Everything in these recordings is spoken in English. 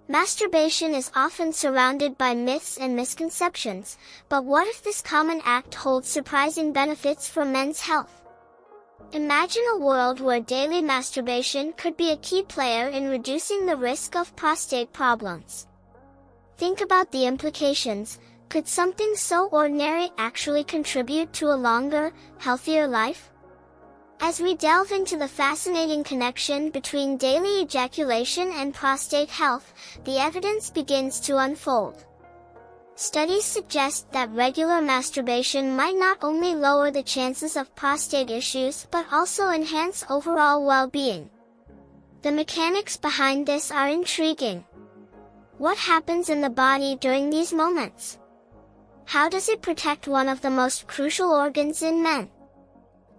Masturbation is often surrounded by myths and misconceptions, but what if this common act holds surprising benefits for men's health? Imagine a world where daily masturbation could be a key player in reducing the risk of prostate problems. Think about the implications. Could something so ordinary actually contribute to a longer, healthier life? As we delve into the fascinating connection between daily ejaculation and prostate health, the evidence begins to unfold. Studies suggest that regular masturbation might not only lower the chances of prostate issues but also enhance overall well-being. The mechanics behind this are intriguing. What happens in the body during these moments? How does it protect one of the most crucial organs in men?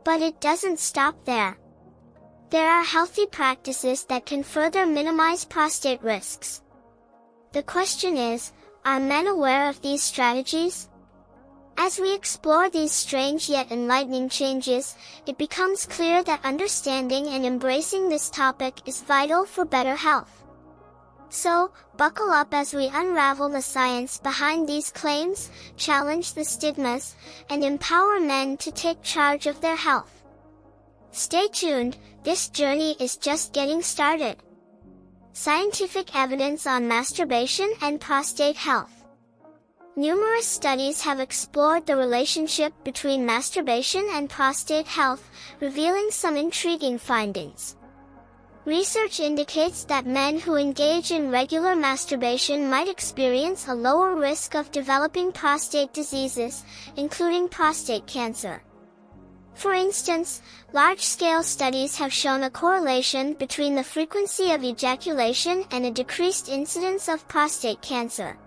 But it doesn't stop there. There are healthy practices that can further minimize prostate risks. The question is, are men aware of these strategies? As we explore these strange yet enlightening changes, it becomes clear that understanding and embracing this topic is vital for better health. So, buckle up as we unravel the science behind these claims, challenge the stigmas, and empower men to take charge of their health. Stay tuned, this journey is just getting started. Scientific evidence on masturbation and prostate health. Numerous studies have explored the relationship between masturbation and prostate health, revealing some intriguing findings. Research indicates that men who engage in regular masturbation might experience a lower risk of developing prostate diseases, including prostate cancer. For instance, large-scale studies have shown a correlation between the frequency of ejaculation and a decreased incidence of prostate cancer.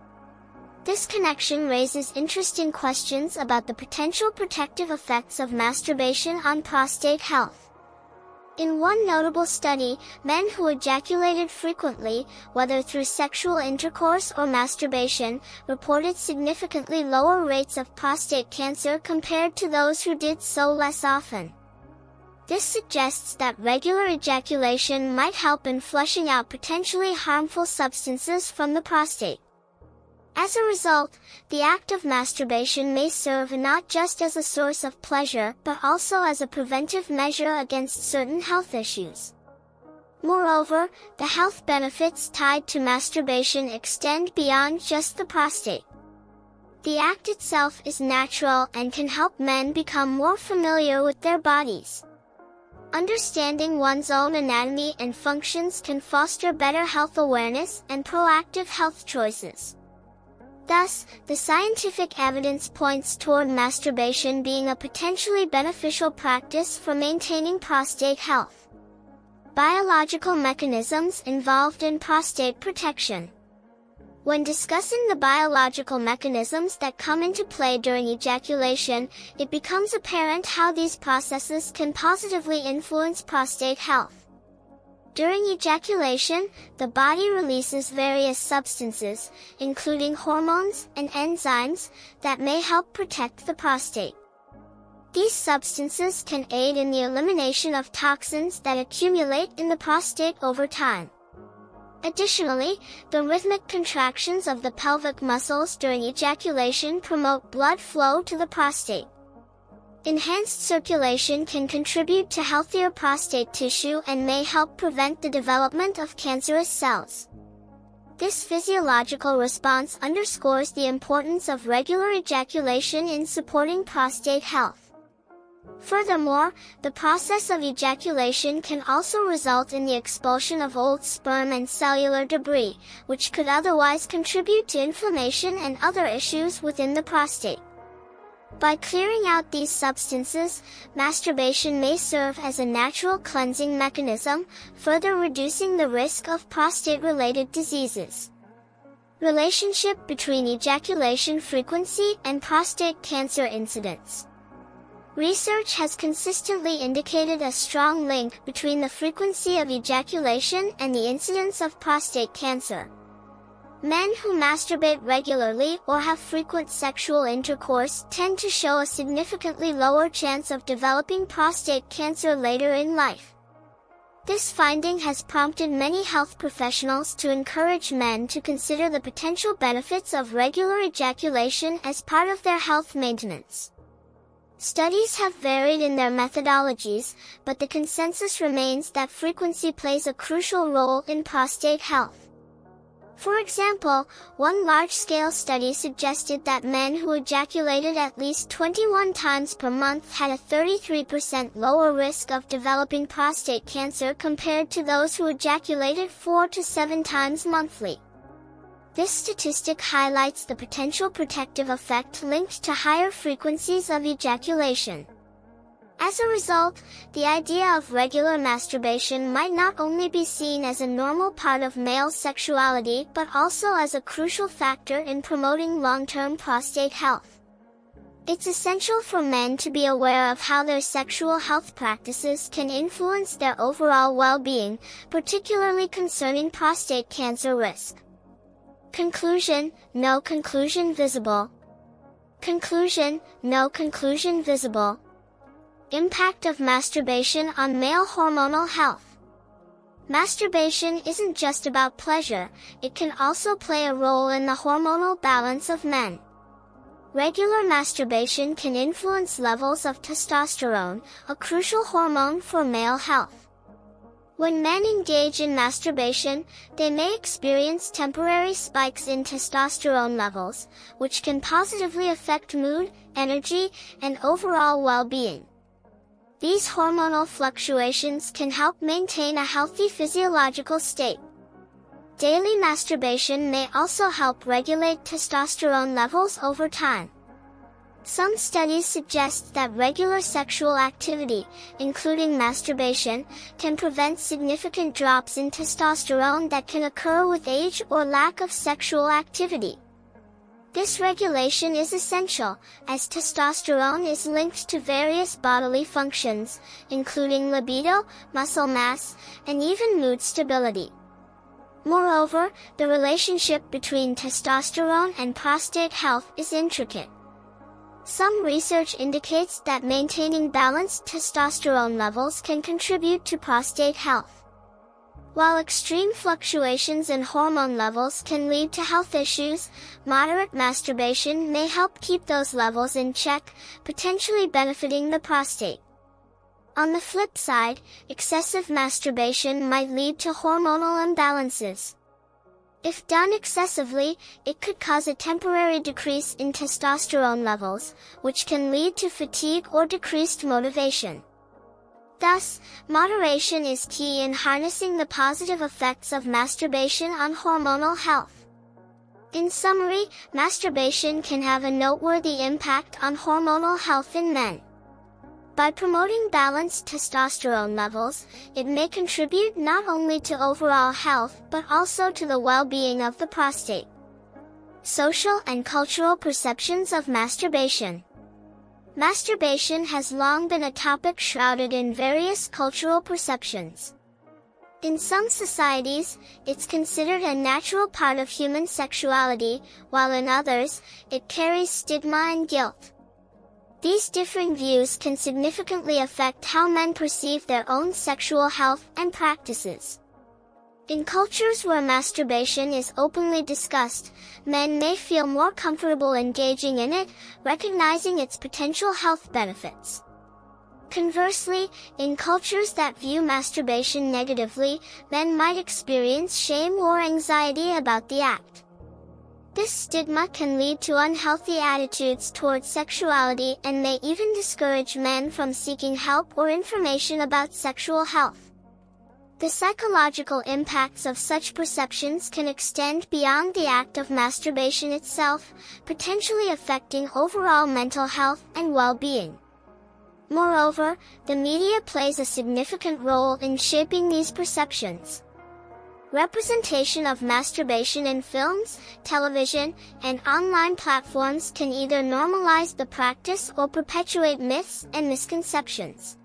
This connection raises interesting questions about the potential protective effects of masturbation on prostate health. In one notable study, men who ejaculated frequently, whether through sexual intercourse or masturbation, reported significantly lower rates of prostate cancer compared to those who did so less often. This suggests that regular ejaculation might help in flushing out potentially harmful substances from the prostate. As a result, the act of masturbation may serve not just as a source of pleasure but also as a preventive measure against certain health issues. Moreover, the health benefits tied to masturbation extend beyond just the prostate. The act itself is natural and can help men become more familiar with their bodies. Understanding one's own anatomy and functions can foster better health awareness and proactive health choices. Thus, the scientific evidence points toward masturbation being a potentially beneficial practice for maintaining prostate health. Biological mechanisms involved in prostate protection. When discussing the biological mechanisms that come into play during ejaculation, it becomes apparent how these processes can positively influence prostate health. During ejaculation, the body releases various substances, including hormones and enzymes, that may help protect the prostate. These substances can aid in the elimination of toxins that accumulate in the prostate over time. Additionally, the rhythmic contractions of the pelvic muscles during ejaculation promote blood flow to the prostate. Enhanced circulation can contribute to healthier prostate tissue and may help prevent the development of cancerous cells. This physiological response underscores the importance of regular ejaculation in supporting prostate health. Furthermore, the process of ejaculation can also result in the expulsion of old sperm and cellular debris, which could otherwise contribute to inflammation and other issues within the prostate. By clearing out these substances, masturbation may serve as a natural cleansing mechanism, further reducing the risk of prostate-related diseases. Relationship between ejaculation frequency and prostate cancer incidence. Research has consistently indicated a strong link between the frequency of ejaculation and the incidence of prostate cancer. Men who masturbate regularly or have frequent sexual intercourse tend to show a significantly lower chance of developing prostate cancer later in life. This finding has prompted many health professionals to encourage men to consider the potential benefits of regular ejaculation as part of their health maintenance. Studies have varied in their methodologies, but the consensus remains that frequency plays a crucial role in prostate health. For example, one large-scale study suggested that men who ejaculated at least 21 times per month had a 33% lower risk of developing prostate cancer compared to those who ejaculated 4 to 7 times monthly. This statistic highlights the potential protective effect linked to higher frequencies of ejaculation. As a result, the idea of regular masturbation might not only be seen as a normal part of male sexuality but also as a crucial factor in promoting long-term prostate health. It's essential for men to be aware of how their sexual health practices can influence their overall well-being, particularly concerning prostate cancer risk. Conclusion: no conclusion visible. Conclusion: no conclusion visible. Impact of masturbation on male hormonal health. Masturbation isn't just about pleasure, it can also play a role in the hormonal balance of men. Regular masturbation can influence levels of testosterone, a crucial hormone for male health. When men engage in masturbation, they may experience temporary spikes in testosterone levels, which can positively affect mood, energy, and overall well-being. These hormonal fluctuations can help maintain a healthy physiological state. Daily masturbation may also help regulate testosterone levels over time. Some studies suggest that regular sexual activity, including masturbation, can prevent significant drops in testosterone that can occur with age or lack of sexual activity. This regulation is essential, as testosterone is linked to various bodily functions, including libido, muscle mass, and even mood stability. Moreover, the relationship between testosterone and prostate health is intricate. Some research indicates that maintaining balanced testosterone levels can contribute to prostate health. While extreme fluctuations in hormone levels can lead to health issues, moderate masturbation may help keep those levels in check, potentially benefiting the prostate. On the flip side, excessive masturbation might lead to hormonal imbalances. If done excessively, it could cause a temporary decrease in testosterone levels, which can lead to fatigue or decreased motivation. Thus, moderation is key in harnessing the positive effects of masturbation on hormonal health. In summary, masturbation can have a noteworthy impact on hormonal health in men. By promoting balanced testosterone levels, it may contribute not only to overall health but also to the well-being of the prostate. Social and cultural perceptions of masturbation. Masturbation has long been a topic shrouded in various cultural perceptions. In some societies, it's considered a natural part of human sexuality, while in others, it carries stigma and guilt. These differing views can significantly affect how men perceive their own sexual health and practices. In cultures where masturbation is openly discussed, men may feel more comfortable engaging in it, recognizing its potential health benefits. Conversely, in cultures that view masturbation negatively, men might experience shame or anxiety about the act. This stigma can lead to unhealthy attitudes towards sexuality and may even discourage men from seeking help or information about sexual health. The psychological impacts of such perceptions can extend beyond the act of masturbation itself, potentially affecting overall mental health and well-being. Moreover, the media plays a significant role in shaping these perceptions. Representation of masturbation in films, television, and online platforms can either normalize the practice or perpetuate myths and misconceptions.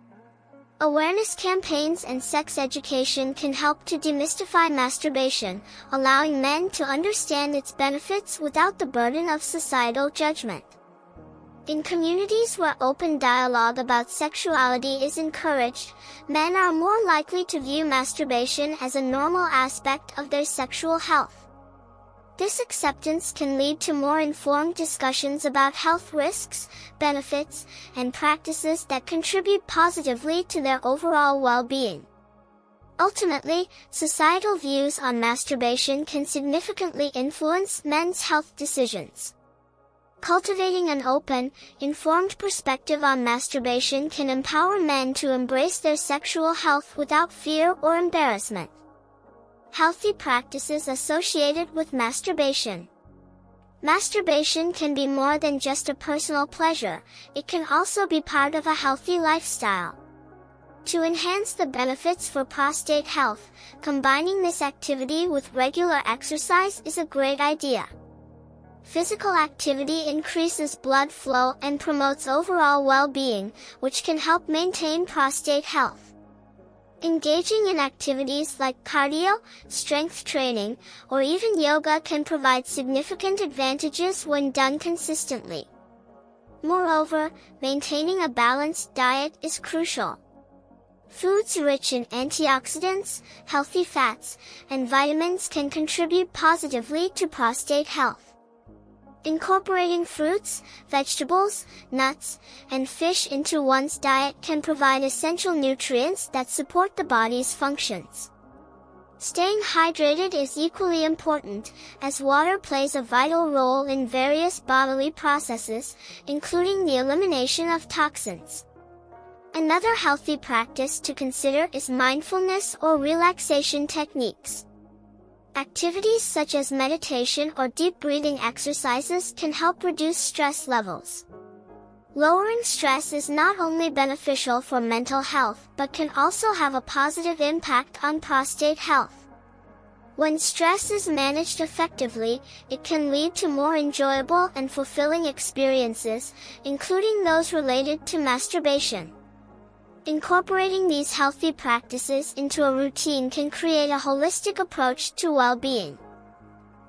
Awareness campaigns and sex education can help to demystify masturbation, allowing men to understand its benefits without the burden of societal judgment. In communities where open dialogue about sexuality is encouraged, men are more likely to view masturbation as a normal aspect of their sexual health. This acceptance can lead to more informed discussions about health risks, benefits, and practices that contribute positively to their overall well-being. Ultimately, societal views on masturbation can significantly influence men's health decisions. Cultivating an open, informed perspective on masturbation can empower men to embrace their sexual health without fear or embarrassment. Healthy practices associated with masturbation. Masturbation can be more than just a personal pleasure, it can also be part of a healthy lifestyle. To enhance the benefits for prostate health, combining this activity with regular exercise is a great idea. Physical activity increases blood flow and promotes overall well-being, which can help maintain prostate health. Engaging in activities like cardio, strength training, or even yoga can provide significant advantages when done consistently. Moreover, maintaining a balanced diet is crucial. Foods rich in antioxidants, healthy fats, and vitamins can contribute positively to prostate health. Incorporating fruits, vegetables, nuts, and fish into one's diet can provide essential nutrients that support the body's functions. Staying hydrated is equally important, as water plays a vital role in various bodily processes, including the elimination of toxins. Another healthy practice to consider is mindfulness or relaxation techniques. Activities such as meditation or deep breathing exercises can help reduce stress levels. Lowering stress is not only beneficial for mental health but can also have a positive impact on prostate health. When stress is managed effectively, it can lead to more enjoyable and fulfilling experiences, including those related to masturbation. Incorporating these healthy practices into a routine can create a holistic approach to well-being.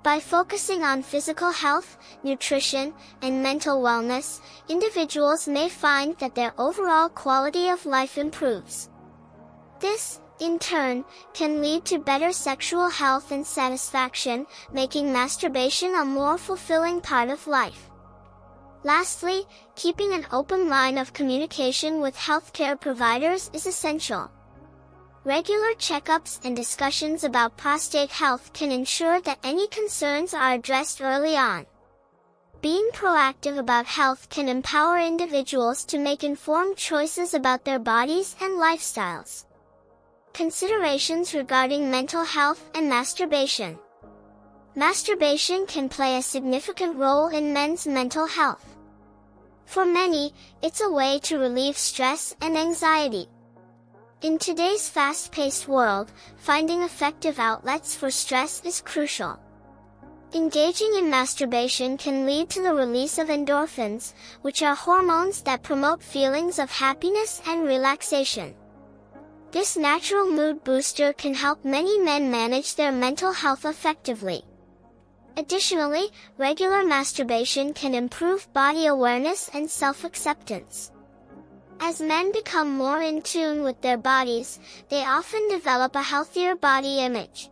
By focusing on physical health, nutrition, and mental wellness, individuals may find that their overall quality of life improves. This, in turn, can lead to better sexual health and satisfaction, making masturbation a more fulfilling part of life. Lastly, keeping an open line of communication with healthcare providers is essential. Regular checkups and discussions about prostate health can ensure that any concerns are addressed early on. Being proactive about health can empower individuals to make informed choices about their bodies and lifestyles. Considerations regarding mental health and masturbation. Masturbation can play a significant role in men's mental health. For many, it's a way to relieve stress and anxiety. In today's fast-paced world, finding effective outlets for stress is crucial. Engaging in masturbation can lead to the release of endorphins, which are hormones that promote feelings of happiness and relaxation. This natural mood booster can help many men manage their mental health effectively. Additionally, regular masturbation can improve body awareness and self-acceptance. As men become more in tune with their bodies, they often develop a healthier body image.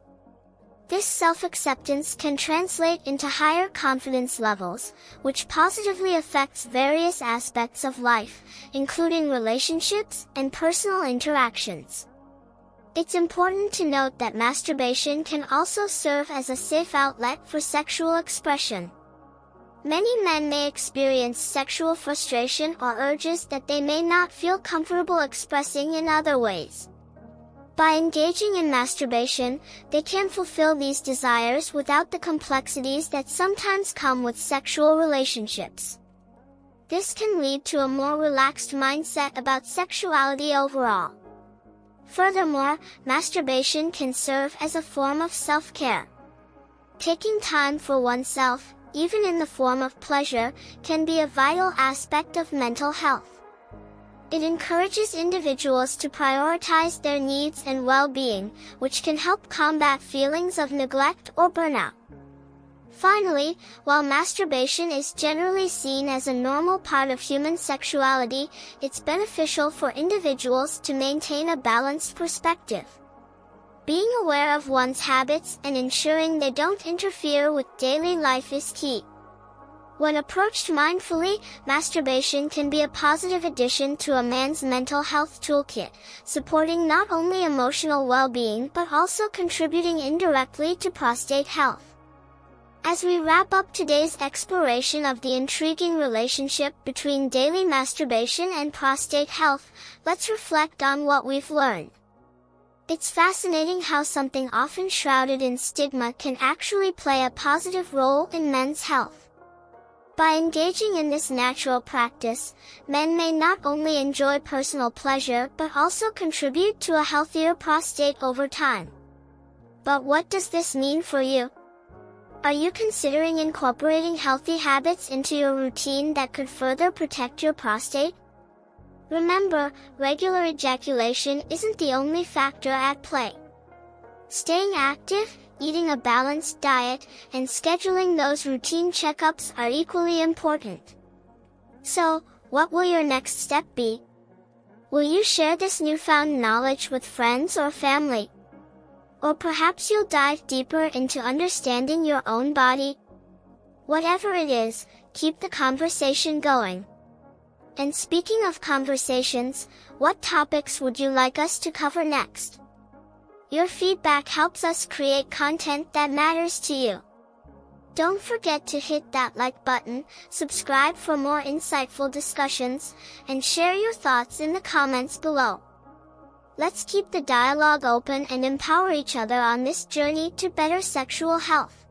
This self-acceptance can translate into higher confidence levels, which positively affects various aspects of life, including relationships and personal interactions. It's important to note that masturbation can also serve as a safe outlet for sexual expression. Many men may experience sexual frustration or urges that they may not feel comfortable expressing in other ways. By engaging in masturbation, they can fulfill these desires without the complexities that sometimes come with sexual relationships. This can lead to a more relaxed mindset about sexuality overall. Furthermore, masturbation can serve as a form of self-care. Taking time for oneself, even in the form of pleasure, can be a vital aspect of mental health. It encourages individuals to prioritize their needs and well-being, which can help combat feelings of neglect or burnout. Finally, while masturbation is generally seen as a normal part of human sexuality, it's beneficial for individuals to maintain a balanced perspective. Being aware of one's habits and ensuring they don't interfere with daily life is key. When approached mindfully, masturbation can be a positive addition to a man's mental health toolkit, supporting not only emotional well-being but also contributing indirectly to prostate health. As we wrap up today's exploration of the intriguing relationship between daily masturbation and prostate health, let's reflect on what we've learned. It's fascinating how something often shrouded in stigma can actually play a positive role in men's health. By engaging in this natural practice, men may not only enjoy personal pleasure but also contribute to a healthier prostate over time. But what does this mean for you? Are you considering incorporating healthy habits into your routine that could further protect your prostate? Remember, regular ejaculation isn't the only factor at play. Staying active, eating a balanced diet, and scheduling those routine checkups are equally important. So, what will your next step be? Will you share this newfound knowledge with friends or family? Or perhaps you'll dive deeper into understanding your own body? Whatever it is, keep the conversation going. And speaking of conversations, what topics would you like us to cover next? Your feedback helps us create content that matters to you. Don't forget to hit that like button, subscribe for more insightful discussions, and share your thoughts in the comments below. Let's keep the dialogue open and empower each other on this journey to better sexual health.